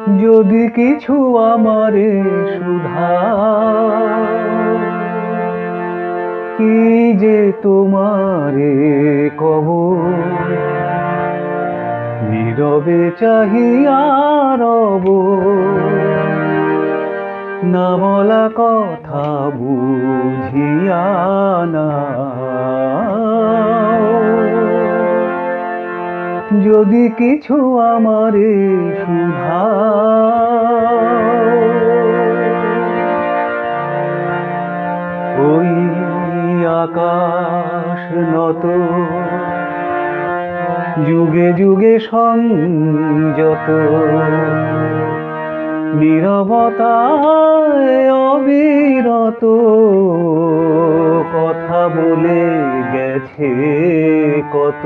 যদি কিছু আমারে সুধা, কি যে তোমারে কব, নীরবে চাহিয়া রব, না বলা কথা বুঝিয়া নাও। যদি কিছু আমারে শুধাও, ওই আকাশ নত, যুগে যুগে সংযত, নীরবতায় অবিরত কথা বলে গেছে কত।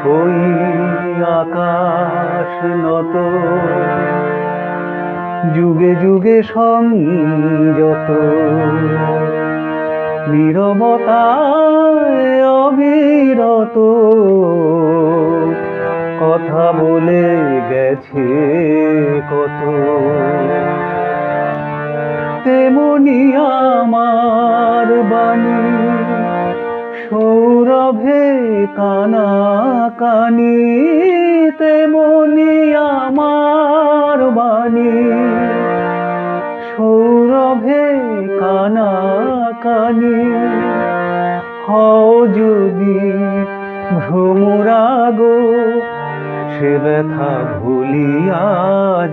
ওই আকাশ নত, যুগে যুগে সংযত, নীরবতায় অবিরত কথা বলে গেছে কত। তেমনি আমার বাণী সৌরভে কানা কানি, তেমনি আমার বাণী সৌরভে কানা কানি। হও যদি ভ্রমরাগ, সে ব্যথা ভুলিয়া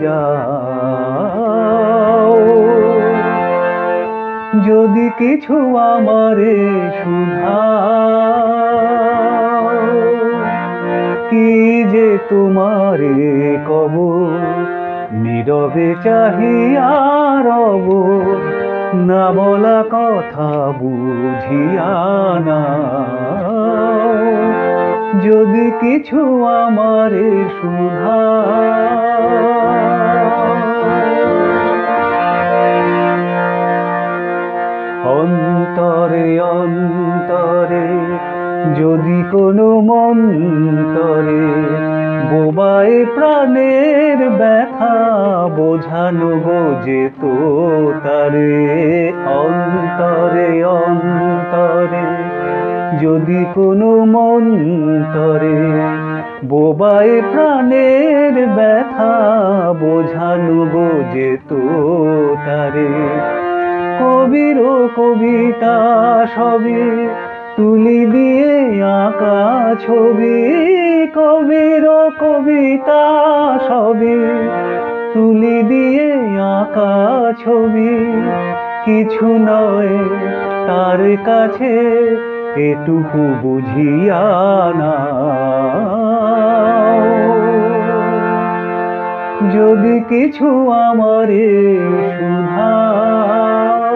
যাও। যদি কিছু আমারে শুধাও, কি যে তোমারে কব, নীরবে চাহিয়া রব, না বলা কথা বুঝিয়া নাও। যদি কিছু আমারে শুধাও। অন্তরে অন্তরে যদি কোনো মন্তরে বোবায় প্রাণের ব্যথা বোঝানো গো যেত তারে। অন্তরে অন্তরে যদি কোনো মন্তরে বোবায় প্রাণের ব্যথা বোঝানো গো যেত তারে। কবির কবিতা সবই তুলি দিয়ে আঁকা ছবি, কবির কবিতা সবই তুলি দিয়ে আঁকা ছবি। কিছু নয় তার কাছে এটুকু বুঝিয়া নাও। যদি কিছু আমারে শুধাও।